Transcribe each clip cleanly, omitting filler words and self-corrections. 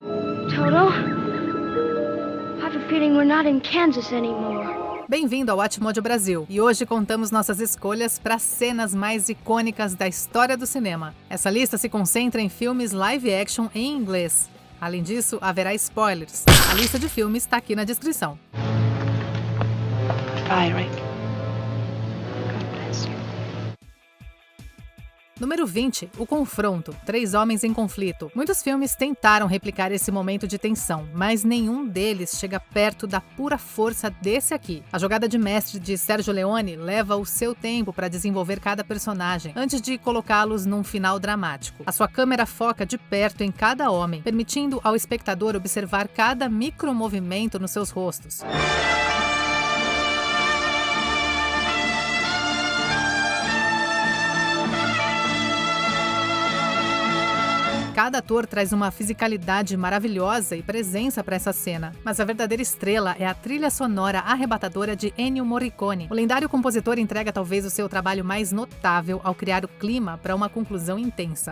Toto, I have a feeling we're not in Kansas anymore. Bem-vindo ao Watchmojo Brasil, e hoje contamos nossas escolhas para as cenas mais icônicas da história do cinema. Essa lista se concentra em filmes live action em inglês. Além disso, haverá spoilers. A lista de filmes está aqui na descrição. Bye, Rick. Número 20, O Confronto, 3 homens em conflito. Muitos filmes tentaram replicar esse momento de tensão, mas nenhum deles chega perto da pura força desse aqui. A jogada de mestre de Sergio Leone leva o seu tempo para desenvolver cada personagem, antes de colocá-los num final dramático. A sua câmera foca de perto em cada homem, permitindo ao espectador observar cada micromovimento nos seus rostos. Cada ator traz uma fisicalidade maravilhosa e presença para essa cena, mas a verdadeira estrela é a trilha sonora arrebatadora de Ennio Morricone. O lendário compositor entrega talvez o seu trabalho mais notável ao criar o clima para uma conclusão intensa.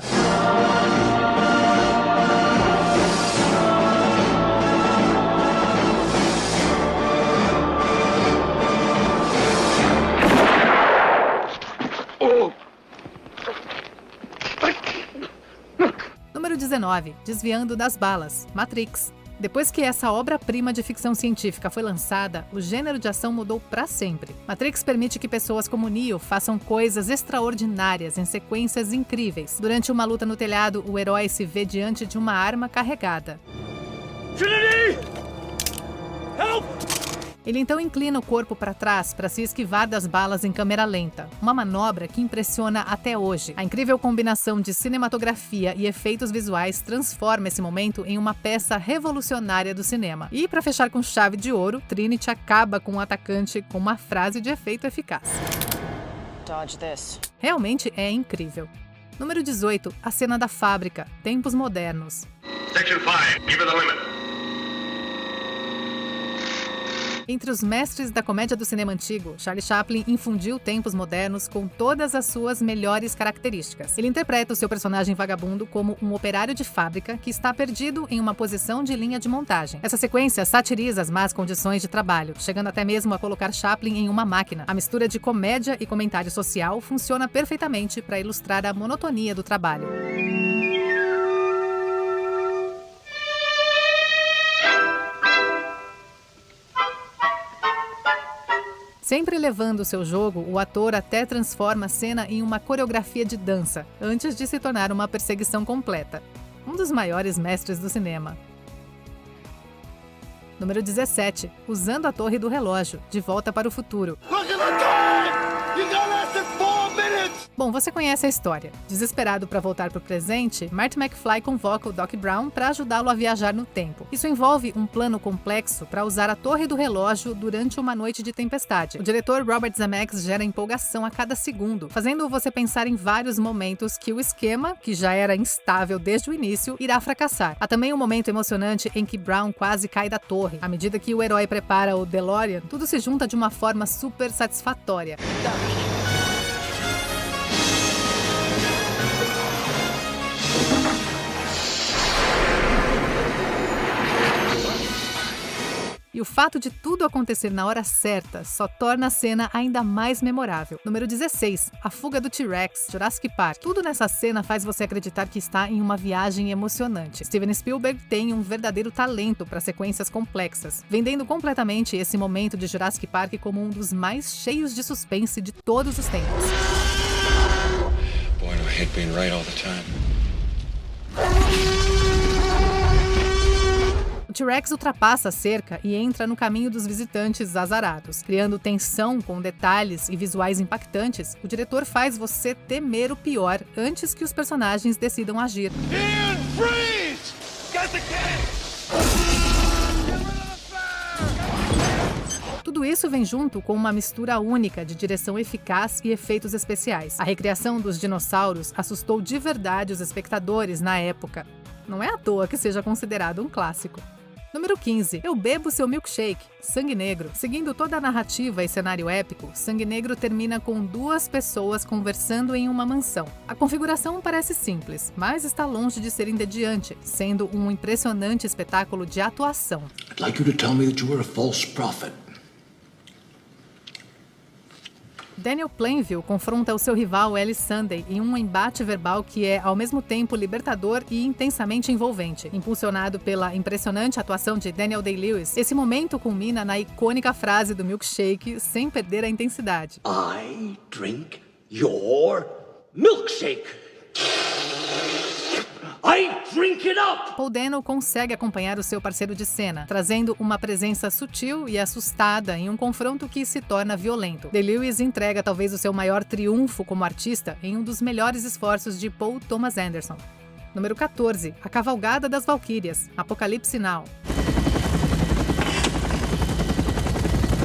Número 19, Desviando das Balas, Matrix. Depois que essa obra-prima de ficção científica foi lançada, o gênero de ação mudou para sempre. Matrix permite que pessoas como Neo façam coisas extraordinárias em sequências incríveis. Durante uma luta no telhado, o herói se vê diante de uma arma carregada. Trinity! Help! Ele então inclina o corpo para trás para se esquivar das balas em câmera lenta, uma manobra que impressiona até hoje. A incrível combinação de cinematografia e efeitos visuais transforma esse momento em uma peça revolucionária do cinema. E, para fechar com chave de ouro, Trinity acaba com o atacante com uma frase de efeito eficaz. Dodge this. Realmente é incrível. Número 18, A Cena da Fábrica, Tempos Modernos. Section 5, give it a limit. Entre os mestres da comédia do cinema antigo, Charlie Chaplin infundiu tempos modernos com todas as suas melhores características. Ele interpreta o seu personagem vagabundo como um operário de fábrica que está perdido em uma posição de linha de montagem. Essa sequência satiriza as más condições de trabalho, chegando até mesmo a colocar Chaplin em uma máquina. A mistura de comédia e comentário social funciona perfeitamente para ilustrar a monotonia do trabalho. Sempre levando o seu jogo, o ator até transforma a cena em uma coreografia de dança, antes de se tornar uma perseguição completa. Um dos maiores mestres do cinema. Número 17. Usando a Torre do Relógio, De Volta para o Futuro. Bom, você conhece a história. Desesperado para voltar para o presente, Marty McFly convoca o Doc Brown para ajudá-lo a viajar no tempo. Isso envolve um plano complexo para usar a Torre do Relógio durante uma noite de tempestade. O diretor Robert Zemeckis gera empolgação a cada segundo, fazendo você pensar em vários momentos que o esquema, que já era instável desde o início, irá fracassar. Há também um momento emocionante em que Brown quase cai da torre. À medida que o herói prepara o DeLorean, tudo se junta de uma forma super satisfatória. E o fato de tudo acontecer na hora certa só torna a cena ainda mais memorável. Número 16, A Fuga do T-Rex, Jurassic Park. Tudo nessa cena faz você acreditar que está em uma viagem emocionante. Steven Spielberg tem um verdadeiro talento para sequências complexas, vendendo completamente esse momento de Jurassic Park como um dos mais cheios de suspense de todos os tempos. Boy, do I hate being right all the time. O T-Rex ultrapassa a cerca e entra no caminho dos visitantes azarados. Criando tensão com detalhes e visuais impactantes, o diretor faz você temer o pior antes que os personagens decidam agir. Ian, freeze! Get the kid! Tudo isso vem junto com uma mistura única de direção eficaz e efeitos especiais. A recriação dos dinossauros assustou de verdade os espectadores na época. Não é à toa que seja considerado um clássico. Número 15. Eu bebo seu milkshake. Sangue Negro. Seguindo toda a narrativa e cenário épico, Sangue Negro termina com duas pessoas conversando em uma mansão. A configuração parece simples, mas está longe de ser entediante, sendo um impressionante espetáculo de atuação. I'd like you to tell me that you were a false prophet. Daniel Plainville confronta o seu rival Ellie Sunday em um embate verbal que é, ao mesmo tempo, libertador e intensamente envolvente. Impulsionado pela impressionante atuação de Daniel Day-Lewis, esse momento culmina na icônica frase do milkshake, sem perder a intensidade. I drink your milkshake. I drink it up! Paul Dano consegue acompanhar o seu parceiro de cena, trazendo uma presença sutil e assustada em um confronto que se torna violento. Day-Lewis entrega talvez o seu maior triunfo como artista em um dos melhores esforços de Paul Thomas Anderson. Número 14. A Cavalgada das Valquírias. Apocalipse Now.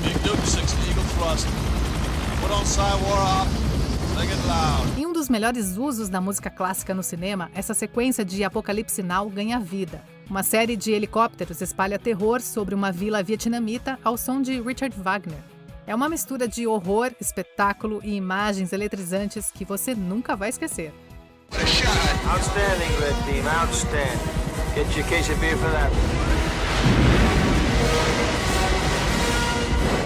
Big Duke 60 Eagle Thrust. Put on Cywar up. Em um dos melhores usos da música clássica no cinema, essa sequência de Apocalipse Now ganha vida. Uma série de helicópteros espalha terror sobre uma vila vietnamita ao som de Richard Wagner. É uma mistura de horror, espetáculo e imagens eletrizantes que você nunca vai esquecer. Outstanding, Red Team, outstanding. Get your case of beer for that.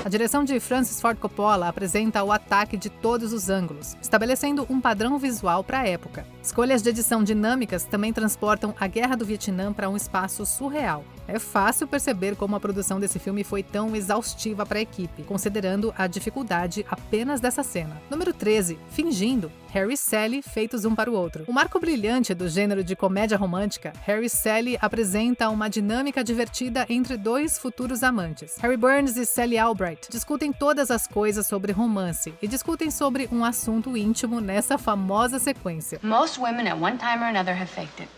A direção de Francis Ford Coppola apresenta o ataque de todos os ângulos, estabelecendo um padrão visual para a época. Escolhas de edição dinâmicas também transportam a Guerra do Vietnã para um espaço surreal. É fácil perceber como a produção desse filme foi tão exaustiva para a equipe, considerando a dificuldade apenas dessa cena. Número 13. Fingindo. Harry e Sally feitos um para o outro. O marco brilhante do gênero de comédia romântica, Harry e Sally apresenta uma dinâmica divertida entre dois futuros amantes. Harry Burns e Sally Albright discutem todas as coisas sobre romance e discutem sobre um assunto íntimo nessa famosa sequência. Most women at one time or another have faked it.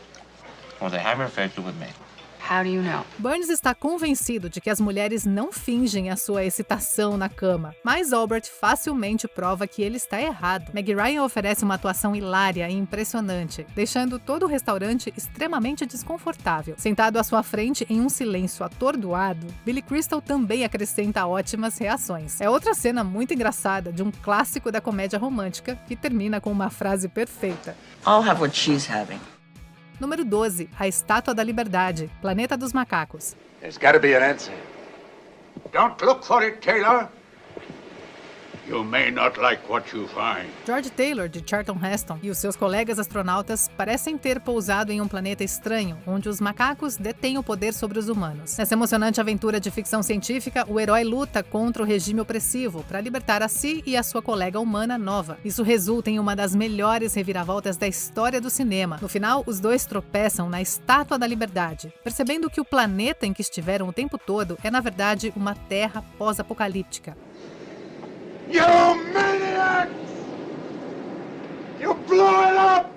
Well, they haven't faked it with me. How do you know? Burns está convencido de que as mulheres não fingem a sua excitação na cama, mas Albright facilmente prova que ele está errado. Meg Ryan oferece uma atuação hilária e impressionante, deixando todo o restaurante extremamente desconfortável. Sentado à sua frente em um silêncio atordoado, Billy Crystal também acrescenta ótimas reações. É outra cena muito engraçada de um clássico da comédia romântica que termina com uma frase perfeita. I'll have what she's having. Número 12. A Estátua da Liberdade. Planeta dos Macacos. There's gotta be an answer. Don't look for it, Taylor. You may not like what you find. George Taylor, de Charlton Heston, e os seus colegas astronautas parecem ter pousado em um planeta estranho, onde os macacos detêm o poder sobre os humanos. Nessa emocionante aventura de ficção científica, o herói luta contra o regime opressivo para libertar a si e a sua colega humana nova. Isso resulta em uma das melhores reviravoltas da história do cinema. No final, os dois tropeçam na Estátua da Liberdade, percebendo que o planeta em que estiveram o tempo todo é, na verdade, uma terra pós-apocalíptica. You maniacs! You blew it up!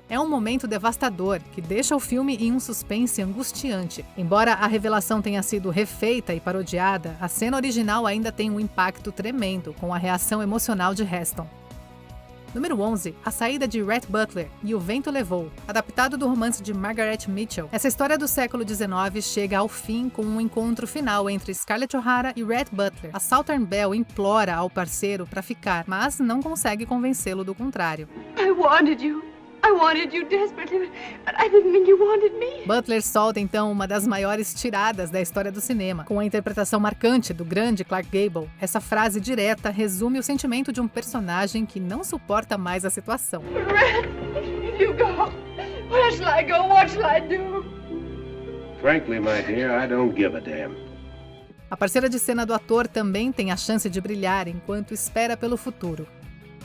É um momento devastador, que deixa o filme em um suspense angustiante. Embora a revelação tenha sido refeita e parodiada, a cena original ainda tem um impacto tremendo, com a reação emocional de Heston. Número 11. A Saída de Rhett Butler e O Vento Levou, adaptado do romance de Margaret Mitchell. Essa história do século XIX chega ao fim com um encontro final entre Scarlett O'Hara e Rhett Butler. A Southern Belle implora ao parceiro para ficar, mas não consegue convencê-lo do contrário. I wanted you desperately, but I didn't think you wanted me. Butler solta então uma das maiores tiradas da história do cinema. Com a interpretação marcante do grande Clark Gable, essa frase direta resume o sentimento de um personagem que não suporta mais a situação. Red, you go. Where shall I go? What shall I do? Frankly, my dear, I don't give a damn. A parceira de cena do ator também tem a chance de brilhar enquanto espera pelo futuro.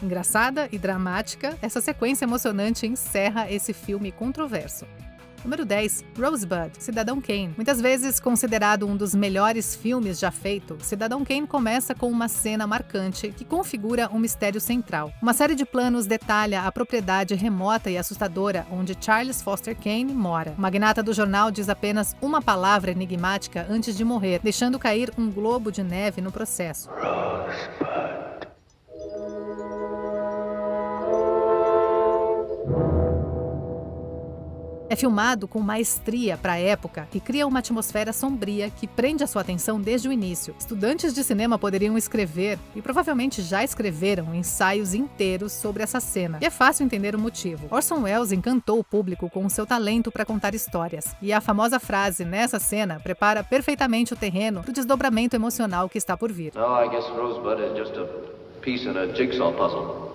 Engraçada e dramática, essa sequência emocionante encerra esse filme controverso. Número 10. Rosebud, Cidadão Kane. Muitas vezes considerado um dos melhores filmes já feito, Cidadão Kane começa com uma cena marcante que configura um mistério central. Uma série de planos detalha a propriedade remota e assustadora onde Charles Foster Kane mora. O magnata do jornal diz apenas uma palavra enigmática antes de morrer, deixando cair um globo de neve no processo. Rosebud. É filmado com maestria para a época e cria uma atmosfera sombria que prende a sua atenção desde o início. Estudantes de cinema poderiam escrever, e provavelmente já escreveram, ensaios inteiros sobre essa cena. E é fácil entender o motivo. Orson Welles encantou o público com o seu talento para contar histórias. E a famosa frase nessa cena prepara perfeitamente o terreno para o desdobramento emocional que está por vir. No, I guess Rosebud is just a piece in a jigsaw puzzle.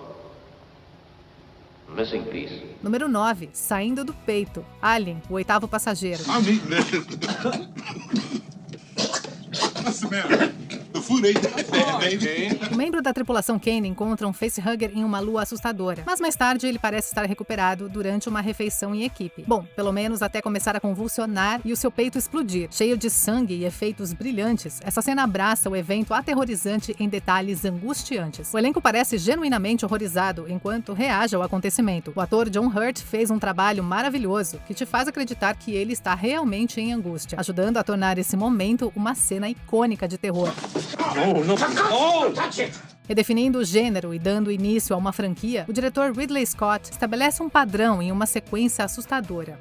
Missing piece. Número 9. Saindo do peito. Alien, o oitavo passageiro. What's the matter? The food ain't that bad, baby. O membro da tripulação Kane encontra um facehugger em uma lua assustadora, mas mais tarde ele parece estar recuperado durante uma refeição em equipe. Bom, pelo menos até começar a convulsionar e o seu peito explodir. Cheio de sangue e efeitos brilhantes, essa cena abraça o evento aterrorizante em detalhes angustiantes. O elenco parece genuinamente horrorizado enquanto reage ao acontecimento. O ator John Hurt fez um trabalho maravilhoso que te faz acreditar que ele está realmente em angústia, ajudando a tornar esse momento uma cena icônica de terror. Redefinindo o gênero e dando início a uma franquia, o diretor Ridley Scott estabelece um padrão em uma sequência assustadora.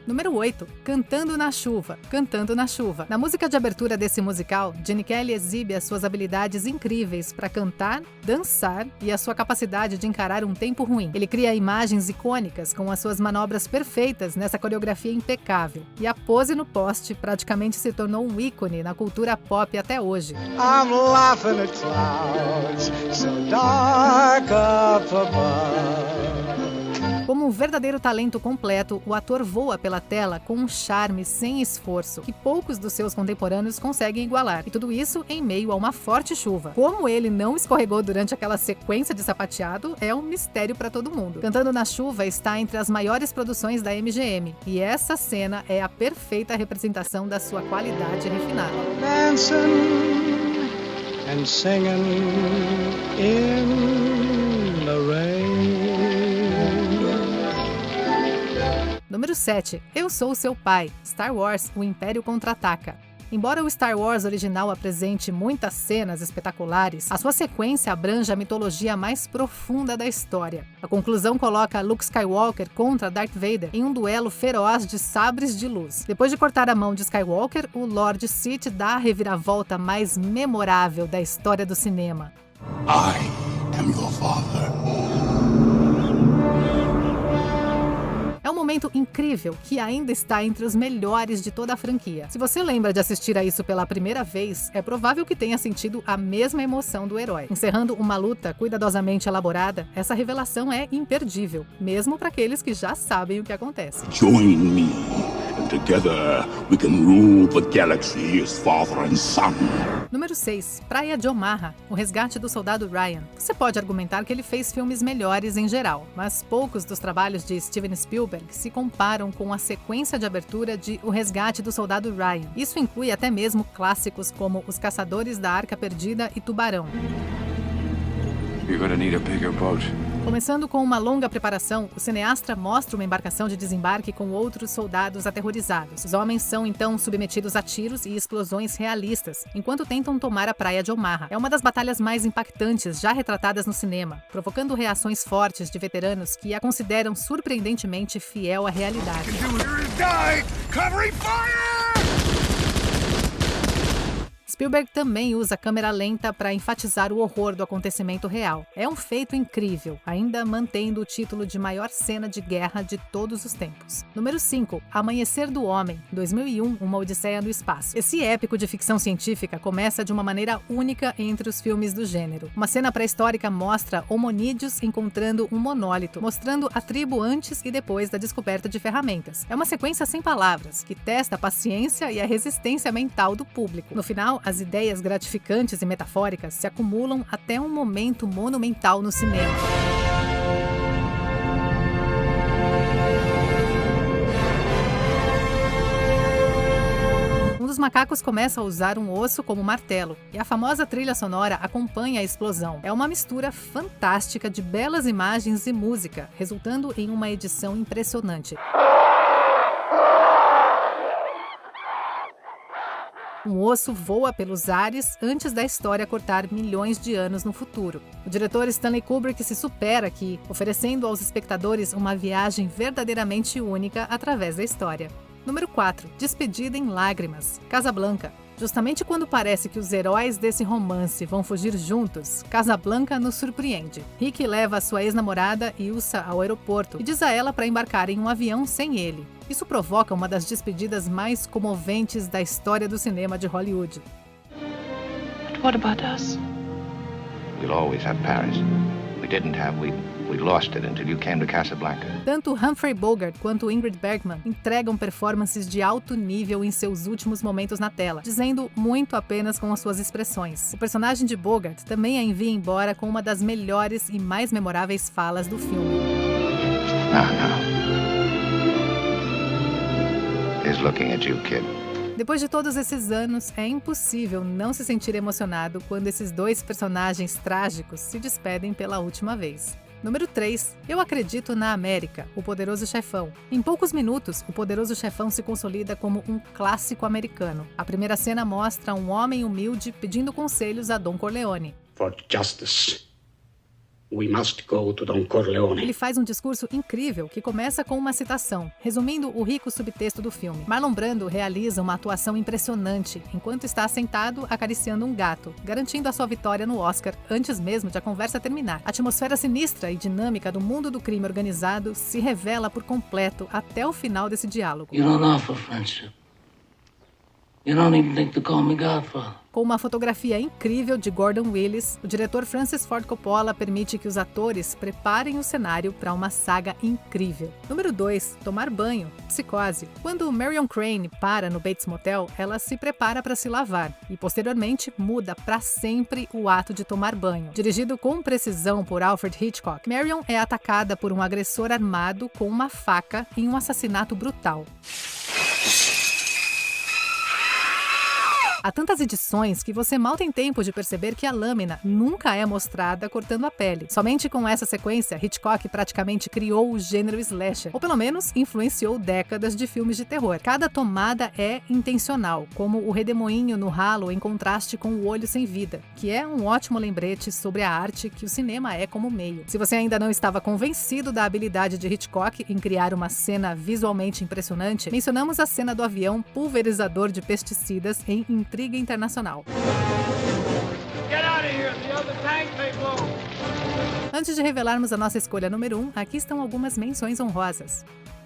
Número 8. Cantando na Chuva. Cantando na Chuva. Na música de abertura desse musical, Gene Kelly exibe as suas habilidades incríveis para cantar, dançar e a sua capacidade de encarar um tempo ruim. Ele cria imagens icônicas com as suas manobras perfeitas nessa coreografia impecável. E a pose no poste praticamente se tornou um ícone na cultura pop até hoje. I'm laughing at clouds so dark up above. Como um verdadeiro talento completo, o ator voa pela tela com um charme sem esforço, que poucos dos seus contemporâneos conseguem igualar. E tudo isso em meio a uma forte chuva. Como ele não escorregou durante aquela sequência de sapateado é um mistério para todo mundo. Cantando na Chuva está entre as maiores produções da MGM, e essa cena é a perfeita representação da sua qualidade refinada. Dancing and singing in the rain. Número 7. Eu Sou Seu Pai. Star Wars, o Império Contra-Ataca. Embora o Star Wars original apresente muitas cenas espetaculares, a sua sequência abrange a mitologia mais profunda da história. A conclusão coloca Luke Skywalker contra Darth Vader em um duelo feroz de sabres de luz. Depois de cortar a mão de Skywalker, o Lord Sith dá a reviravolta mais memorável da história do cinema. I am your father. É um momento incrível que ainda está entre os melhores de toda a franquia. Se você lembra de assistir a isso pela primeira vez, é provável que tenha sentido a mesma emoção do herói. Encerrando uma luta cuidadosamente elaborada, essa revelação é imperdível, mesmo para aqueles que já sabem o que acontece. Join me, and together we can rule the galaxy as father and son. Número 6. Praia de Omaha, o resgate do soldado Ryan. Você pode argumentar que ele fez filmes melhores em geral, mas poucos dos trabalhos de Steven Spielberg se comparam com a sequência de abertura de O Resgate do Soldado Ryan. Isso inclui até mesmo clássicos como Os Caçadores da Arca Perdida e Tubarão. You're gonna need a bigger boat. Começando com uma longa preparação, o cineasta mostra uma embarcação de desembarque com outros soldados aterrorizados. Os homens são então submetidos a tiros e explosões realistas, enquanto tentam tomar a praia de Omaha. É uma das batalhas mais impactantes já retratadas no cinema, provocando reações fortes de veteranos que a consideram surpreendentemente fiel à realidade. Spielberg também usa câmera lenta para enfatizar o horror do acontecimento real. É um feito incrível, ainda mantendo o título de maior cena de guerra de todos os tempos. Número 5. Amanhecer do Homem, 2001, Uma Odisseia no Espaço. Esse épico de ficção científica começa de uma maneira única entre os filmes do gênero. Uma cena pré-histórica mostra hominídeos encontrando um monólito, mostrando a tribo antes e depois da descoberta de ferramentas. É uma sequência sem palavras, que testa a paciência e a resistência mental do público. No final, as ideias gratificantes e metafóricas se acumulam até um momento monumental no cinema. Um dos macacos começa a usar um osso como martelo, e a famosa trilha sonora acompanha a explosão. É uma mistura fantástica de belas imagens e música, resultando em uma edição impressionante. Um osso voa pelos ares antes da história cortar milhões de anos no futuro. O diretor Stanley Kubrick se supera aqui, oferecendo aos espectadores uma viagem verdadeiramente única através da história. Número 4. Despedida em lágrimas. Casablanca. Justamente quando parece que os heróis desse romance vão fugir juntos, Casablanca nos surpreende. Rick leva a sua ex-namorada Ilsa ao aeroporto e diz a ela para embarcar em um avião sem ele. Isso provoca uma das despedidas mais comoventes da história do cinema de Hollywood. But what about us? We'll always have Paris. We didn't have, we lost it until you came to Casablanca. Tanto Humphrey Bogart quanto Ingrid Bergman entregam performances de alto nível em seus últimos momentos na tela, dizendo muito apenas com as suas expressões. O personagem de Bogart também a envia embora com uma das melhores e mais memoráveis falas do filme. No. He's looking at you, kid. Depois de todos esses anos, é impossível não se sentir emocionado quando esses dois personagens trágicos se despedem pela última vez. Número 3. Eu acredito na América, O Poderoso Chefão. Em poucos minutos, O Poderoso Chefão se consolida como um clássico americano. A primeira cena mostra um homem humilde pedindo conselhos a Don Corleone. For justice, we must go to Don Corleone. Ele faz um discurso incrível que começa com uma citação, resumindo o rico subtexto do filme. Marlon Brando realiza uma atuação impressionante enquanto está sentado acariciando um gato, garantindo a sua vitória no Oscar antes mesmo de a conversa terminar. A atmosfera sinistra e dinâmica do mundo do crime organizado se revela por completo até o final desse diálogo. You don't offer friendship. You don't even think to call me Godfather. Com uma fotografia incrível de Gordon Willis, o diretor Francis Ford Coppola permite que os atores preparem o cenário para uma saga incrível. Número 2. Tomar banho. Psicose. Quando Marion Crane para no Bates Motel, ela se prepara para se lavar e, posteriormente, muda para sempre o ato de tomar banho. Dirigido com precisão por Alfred Hitchcock, Marion é atacada por um agressor armado com uma faca em um assassinato brutal. Há tantas edições que você mal tem tempo de perceber que a lâmina nunca é mostrada cortando a pele. Somente com essa sequência, Hitchcock praticamente criou o gênero slasher, ou pelo menos influenciou décadas de filmes de terror. Cada tomada é intencional, como o redemoinho no ralo em contraste com o olho sem vida, que é um ótimo lembrete sobre a arte que o cinema é como meio. Se você ainda não estava convencido da habilidade de Hitchcock em criar uma cena visualmente impressionante, mencionamos a cena do avião pulverizador de pesticidas em Intriga Internacional. Antes de revelarmos a nossa escolha número 1, aqui estão algumas menções honrosas.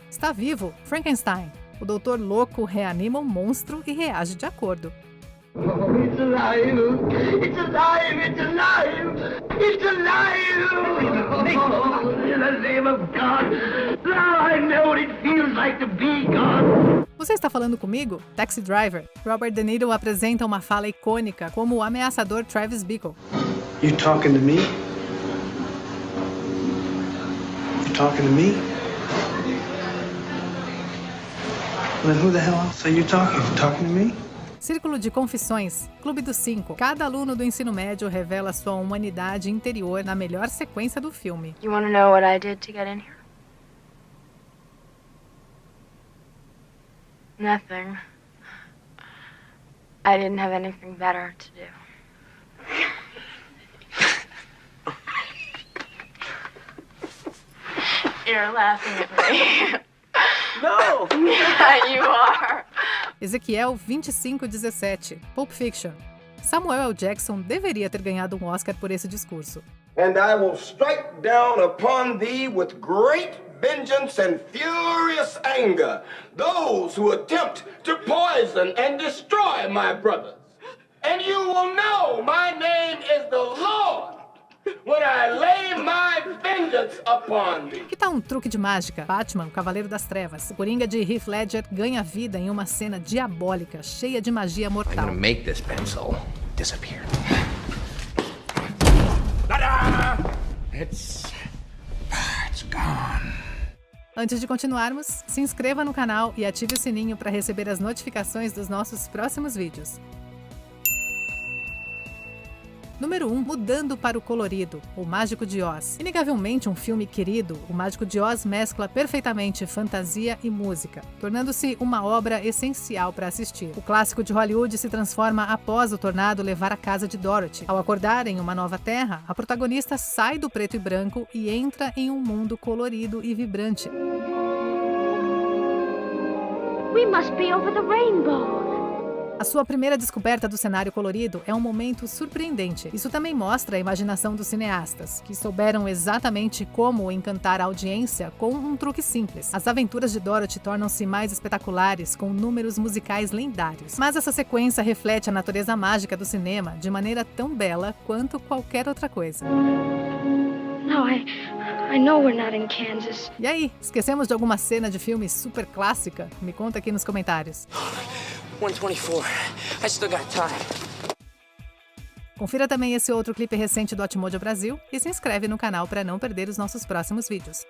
Está vivo, Frankenstein. O doutor louco reanima um monstro e reage de acordo. It's alive! It's alive! It's alive! It's alive! Oh, in the name of God! Now I know what it feels like to be God! Você está falando comigo? Taxi Driver. Robert De Niro apresenta uma fala icônica como o ameaçador Travis Bickle. You talking to me? You talking to me? Then who the hell else are you talking? You talking to me? Círculo de Confissões, Clube dos 5. Cada aluno do ensino médio revela sua humanidade interior na melhor sequência do filme. You want to know what I did to get in here? Nothing. I didn't have anything better to do. You're laughing at me. No! Yeah, you are. Ezequiel 25:17, Pulp Fiction. Samuel L. Jackson deveria ter ganhado um Oscar por esse discurso. And I will strike down upon thee with great vengeance and furious anger those who attempt to poison and destroy my brothers. And you will know my name is the Lord when I lay my vengeance upon thee. Que tal um truque de mágica? Batman, o Cavaleiro das Trevas. O Coringa de Heath Ledger ganha vida em uma cena diabólica, cheia de magia mortal. I'm gonna make this pencil disappear. It's gone. Antes de continuarmos, se inscreva no canal e ative o sininho para receber as notificações dos nossos próximos vídeos. Número 1, Mudando para o Colorido, O Mágico de Oz. Inegavelmente um filme querido, O Mágico de Oz mescla perfeitamente fantasia e música, tornando-se uma obra essencial para assistir. O clássico de Hollywood se transforma após o tornado levar a casa de Dorothy. Ao acordar em uma nova terra, a protagonista sai do preto e branco e entra em um mundo colorido e vibrante. We must be over the rainbow. A sua primeira descoberta do cenário colorido é um momento surpreendente. Isso também mostra a imaginação dos cineastas, que souberam exatamente como encantar a audiência com um truque simples. As aventuras de Dorothy tornam-se mais espetaculares com números musicais lendários. Mas essa sequência reflete a natureza mágica do cinema de maneira tão bela quanto qualquer outra coisa. No, I know we're not in Kansas. E aí, esquecemos de alguma cena de filme super clássica? Me conta aqui nos comentários. 1:24. I still got time. Confira também esse outro clipe recente do Otimojo Brasil e se inscreve no canal para não perder os nossos próximos vídeos.